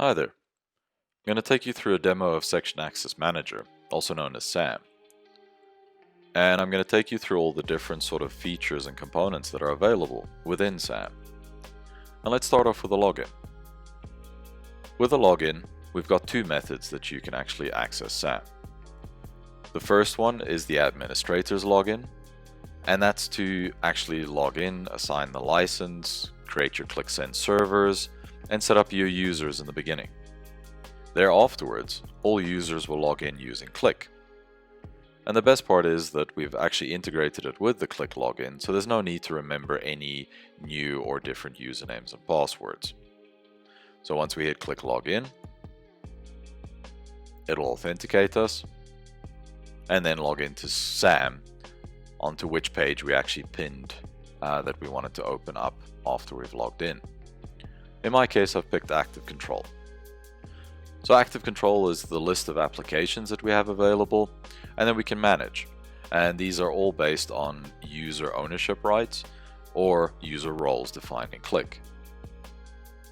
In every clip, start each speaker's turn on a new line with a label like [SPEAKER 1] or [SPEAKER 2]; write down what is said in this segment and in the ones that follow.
[SPEAKER 1] Hi there. I'm going to take you through a demo of Section Access Manager, also known as SAM. And I'm going to take you through all the different sort of features and components that are available within SAM. And let's start off with a login. With a login, we've got two methods that you can actually access SAM. The first one is the administrator's login, and that's to actually log in, assign the license, create your ClickSense servers, and set up your users in the beginning. There afterwards, all users will log in using Click. And the best part is that we've actually integrated it with the Click login, so there's no need to remember any new or different usernames and passwords. So once we hit Click Login, it'll authenticate us and then log into SAM, onto which page we actually pinned that we wanted to open up after we've logged in. In my case, I've picked Active Control. So Active Control is the list of applications that we have available and that we can manage. And these are all based on user ownership rights or user roles defined in Click.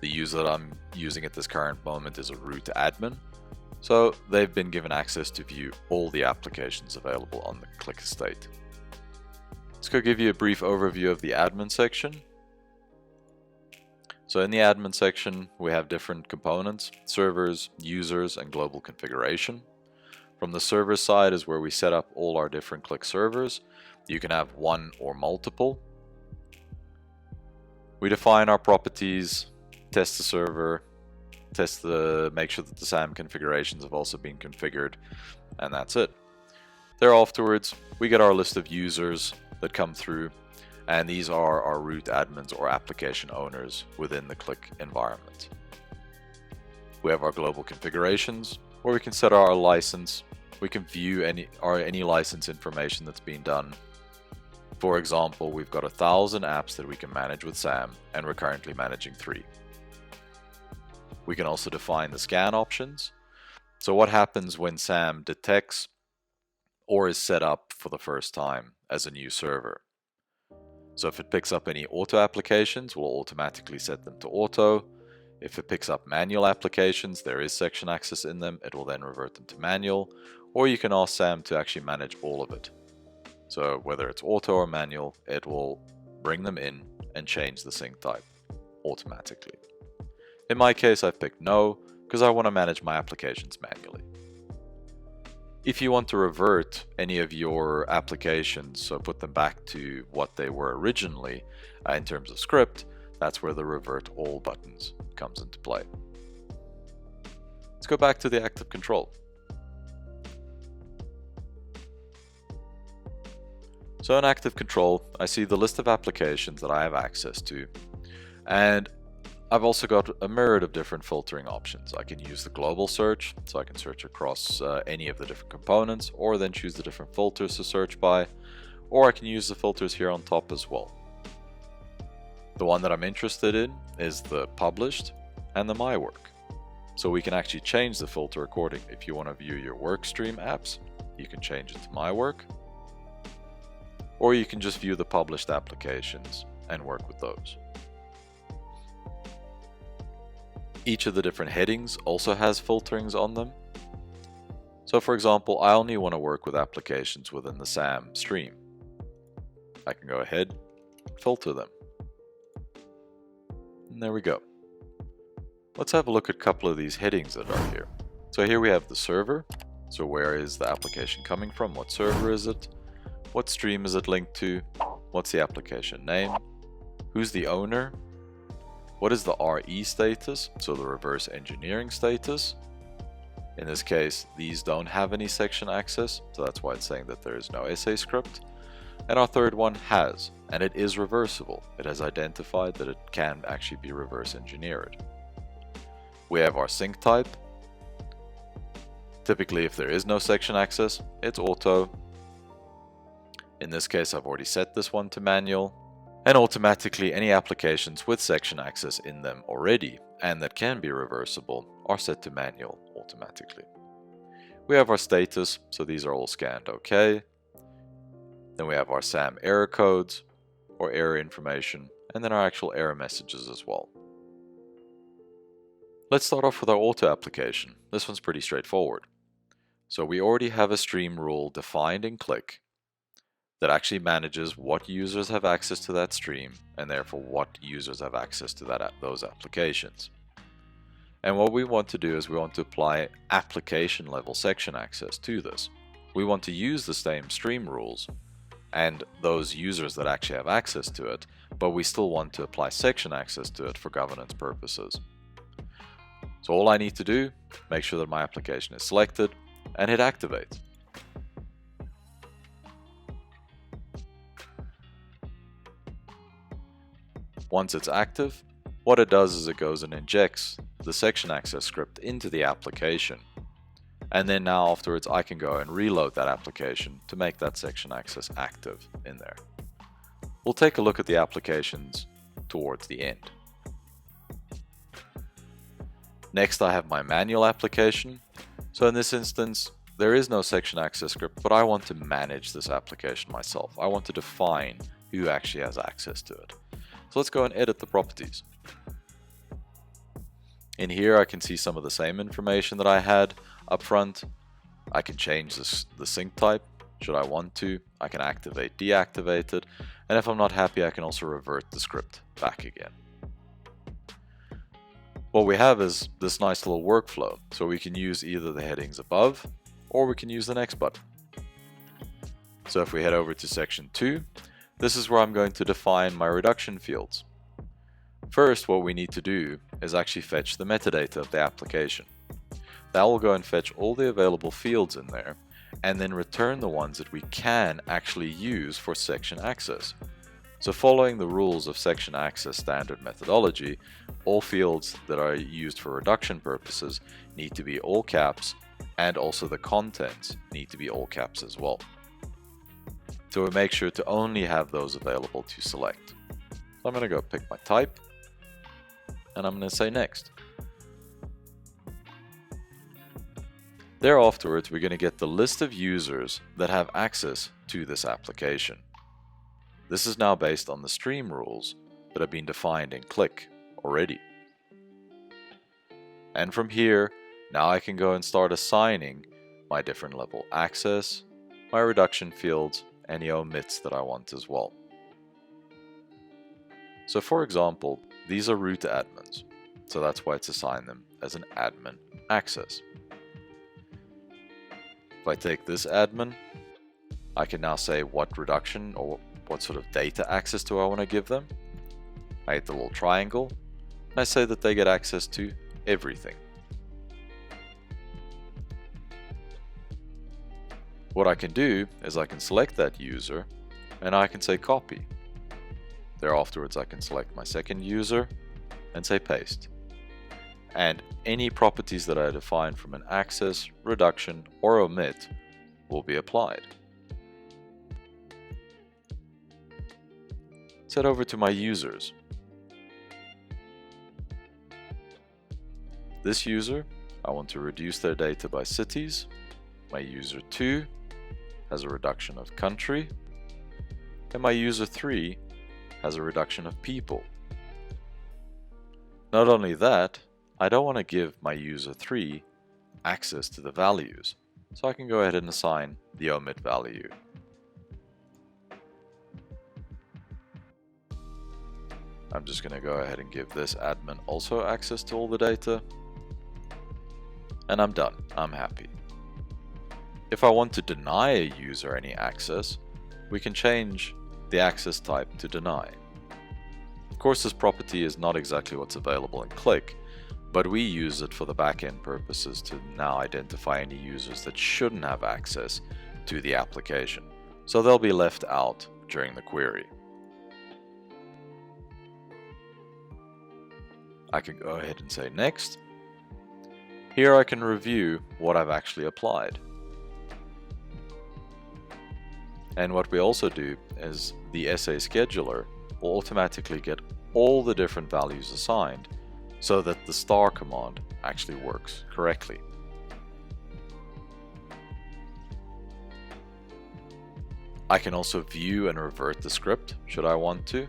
[SPEAKER 1] The user that I'm using at this current moment is a root admin. So they've been given access to view all the applications available on the Click estate. Let's go give you a brief overview of the admin section. So in the admin section, we have different components: servers, users, and global configuration. From the server side is where we set up all our different Click servers. You can have one or multiple. We define our properties, test the server, make sure that the SAM configurations have also been configured, and that's it. There afterwards, we get our list of users that come through, and these are our root admins or application owners within the Click environment. We have our global configurations, where we can set our license. We can view any license information that's been done. For example, we've got 1,000 apps that we can manage with SAM, and we're currently managing 3. We can also define the scan options. So what happens when SAM detects or is set up for the first time as a new server? So if it picks up any auto applications, we'll automatically set them to auto. If it picks up manual applications, there is section access in them, it will then revert them to manual, or you can ask SAM to actually manage all of it. So whether it's auto or manual, it will bring them in and change the sync type automatically. In my case, I've picked no, because I want to manage my applications manually. If you want to revert any of your applications, so put them back to what they were originally in terms of script, that's where the revert all buttons comes into play. Let's go back to the Active Control. So in Active Control, I see the list of applications that I have access to, and I've also got a myriad of different filtering options. I can use the global search, so I can search across any of the different components, or then choose the different filters to search by, or I can use the filters here on top as well. The one that I'm interested in is the published and the My Work. So we can actually change the filter accordingly. If you want to view your workstream apps, you can change it to My Work, or you can just view the published applications and work with those. Each of the different headings also has filterings on them. So for example, I only want to work with applications within the SAM stream. I can go ahead and filter them. And there we go. Let's have a look at a couple of these headings that are here. So here we have the server. So where is the application coming from? What server is it? What stream is it linked to? What's the application name? Who's the owner? What is the RE status, so the reverse engineering status? In this case, these don't have any section access, so that's why it's saying that there is no SA script. And our third one has, and it is reversible. It has identified that it can actually be reverse engineered. We have our sync type. Typically, if there is no section access, it's auto. In this case, I've already set this one to manual. And automatically any applications with section access in them already and that can be reversible are set to manual automatically. We have our status, so these are all scanned OK. Then we have our SAM error codes or error information, and then our actual error messages as well. Let's start off with our auto application. This one's pretty straightforward. So we already have a stream rule defined in Qlik that actually manages what users have access to that stream and therefore what users have access to those applications. And what we want to do is we want to apply application level section access to this. We want to use the same stream rules and those users that actually have access to it, but we still want to apply section access to it for governance purposes. So all I need to do, make sure that my application is selected and hit activate. Once it's active, what it does is it goes and injects the section access script into the application. And then now afterwards I can go and reload that application to make that section access active in there. We'll take a look at the applications towards the end. Next I have my manual application. So in this instance there is no section access script, but I want to manage this application myself. I want to define who actually has access to it. So let's go and edit the properties. In here I can see some of the same information that I had up front. I can change the sync type should I want to. I can activate, deactivate it, and if I'm not happy I can also revert the script back again. What we have is this nice little workflow, so we can use either the headings above or we can use the next button. So if we head over to section 2, this is where I'm going to define my reduction fields. First, what we need to do is actually fetch the metadata of the application. That will go and fetch all the available fields in there and then return the ones that we can actually use for section access. So following the rules of section access standard methodology, all fields that are used for reduction purposes need to be all caps, and also the contents need to be all caps as well. So we make sure to only have those available to select. So I'm going to go pick my type and I'm going to say next. There afterwards we're going to get the list of users that have access to this application. This is now based on the stream rules that have been defined in Qlik already. And from here, now I can go and start assigning my different level access, my reduction fields, any omits that I want as well. So for example, these are root admins, so that's why it's assigned them as an admin access. If I take this admin, I can now say what reduction or what sort of data access do I want to give them. I hit the little triangle and I say that they get access to everything. What I can do is I can select that user and I can say copy. There afterwards I can select my second user and say paste. And any properties that I define from an access, reduction or omit will be applied. Let's head over to my users. This user, I want to reduce their data by cities. My user 2 has a reduction of country, and my user 3 has a reduction of people. Not only that, I don't want to give my user 3 access to the values, so I can go ahead and assign the omit value. I'm just going to go ahead and give this admin also access to all the data, and I'm done. I'm happy. If I want to deny a user any access, we can change the access type to deny. Of course, this property is not exactly what's available in Qlik, but we use it for the backend purposes to now identify any users that shouldn't have access to the application, so they'll be left out during the query. I can go ahead and say next. Here I can review what I've actually applied. And what we also do is the SA scheduler will automatically get all the different values assigned so that the star command actually works correctly. I can also view and revert the script should I want to.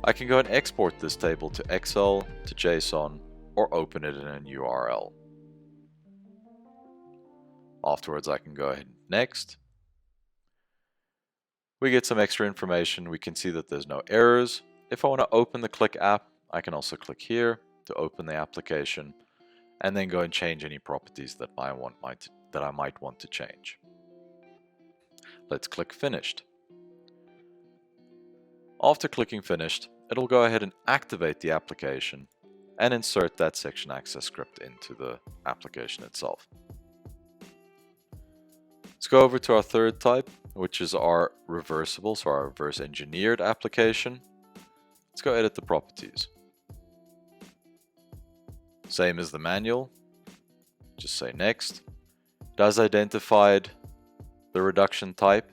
[SPEAKER 1] I can go and export this table to Excel, to JSON, or open it in a new URL. Afterwards, I can go ahead and next. We get some extra information. We can see that there's no errors. If I want to open the Qlik app, I can also click here to open the application and then go and change any properties that I might want to change. Let's click Finished. After clicking Finished, it'll go ahead and activate the application and insert that section access script into the application itself. Let's go over to our third type, which is our reversible, so our reverse engineered application. Let's go edit the properties. Same as the manual, just say next. It has identified the reduction type.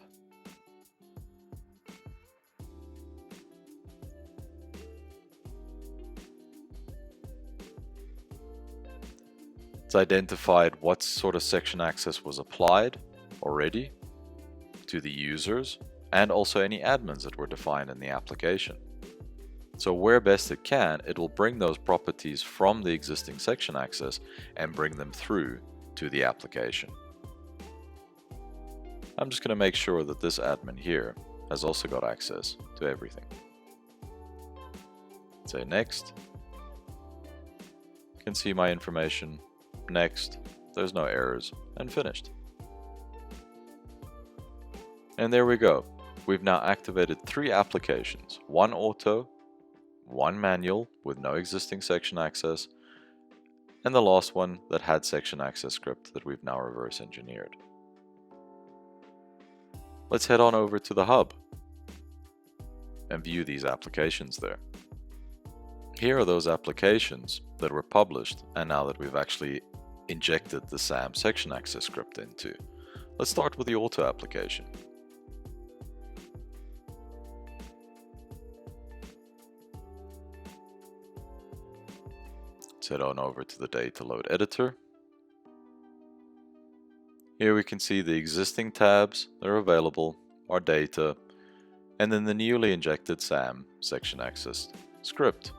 [SPEAKER 1] It's identified what sort of section access was applied already to the users and also any admins that were defined in the application. So where best it can, it will bring those properties from the existing section access and bring them through to the application. I'm just going to make sure that this admin here has also got access to everything. Say next. You can see my information. Next. There's no errors. And finished. And there we go. We've now activated 3 applications. 1 auto, 1 manual with no existing section access, and the last one that had section access script that we've now reverse engineered. Let's head on over to the hub and view these applications there. Here are those applications that were published and now that we've actually injected the SAM section access script into. Let's start with the auto application. Let's head on over to the data load editor. Here we can see the existing tabs that are available, our data, and then the newly injected SAM section access script.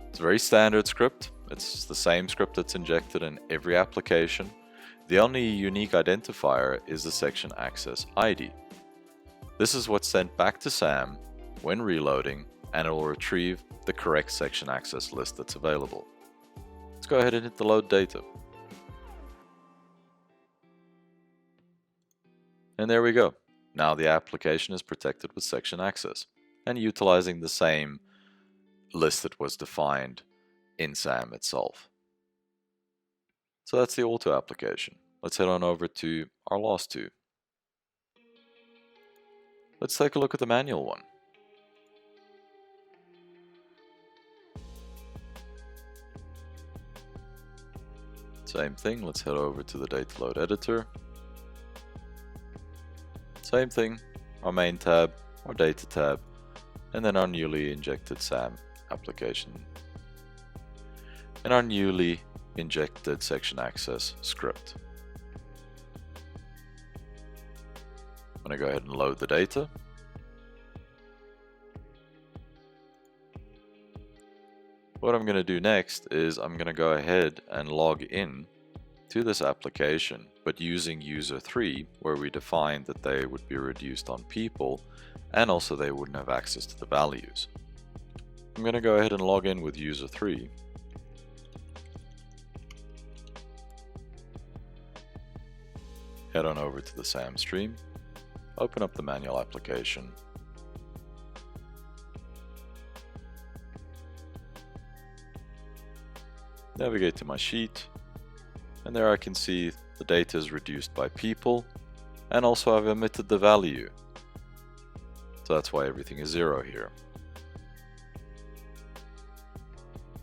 [SPEAKER 1] It's a very standard script. It's the same script that's injected in every application. The only unique identifier is the section access ID. This is what's sent back to SAM when reloading, and it will retrieve the correct section access list that's available. Let's go ahead and hit the load data. And there we go. Now the application is protected with section access and utilizing the same list that was defined in SAM itself. So that's the auto application. Let's head on over to our last 2. Let's take a look at the manual one. Same thing, let's head over to the data load editor. Same thing, our main tab, our data tab, and then our newly injected SAM application. And our newly injected section access script. I'm going to go ahead and load the data. What I'm going to do next is I'm going to go ahead and log in to this application, but using user 3, where we defined that they would be reduced on people and also they wouldn't have access to the values. I'm going to go ahead and log in with user 3. Head on over to the SAM stream, open up the manual application. Navigate to my sheet, and there I can see the data is reduced by people, and also I've omitted the value. So that's why everything is 0 here.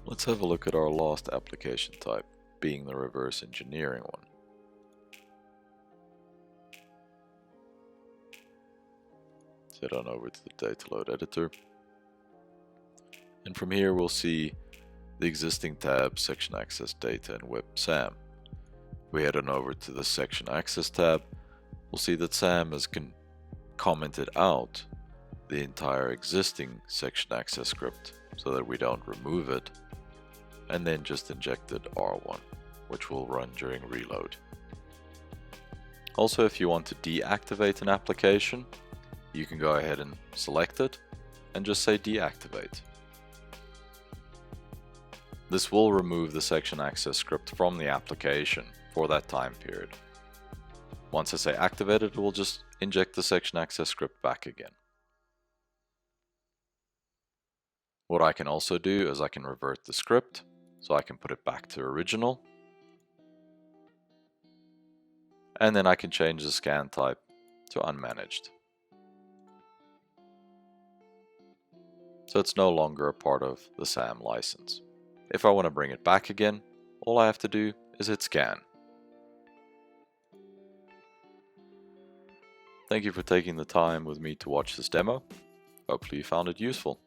[SPEAKER 1] Let's have a look at our last application type, being the reverse engineering one. Let's head on over to the data load editor. And from here we'll see the existing tab, section access data and web SAM. We head on over to the section access tab. We'll see that SAM has commented out the entire existing section access script so that we don't remove it. and then just injected R1, which will run during reload. Also, if you want to deactivate an application, you can go ahead and select it and just say deactivate. This will remove the section access script from the application for that time period. Once I say activate it, will just inject the section access script back again. What I can also do is I can revert the script, so I can put it back to original. And then I can change the scan type to unmanaged. So it's no longer a part of the SAM license. If I want to bring it back again, all I have to do is hit scan. Thank you for taking the time with me to watch this demo. Hopefully you found it useful.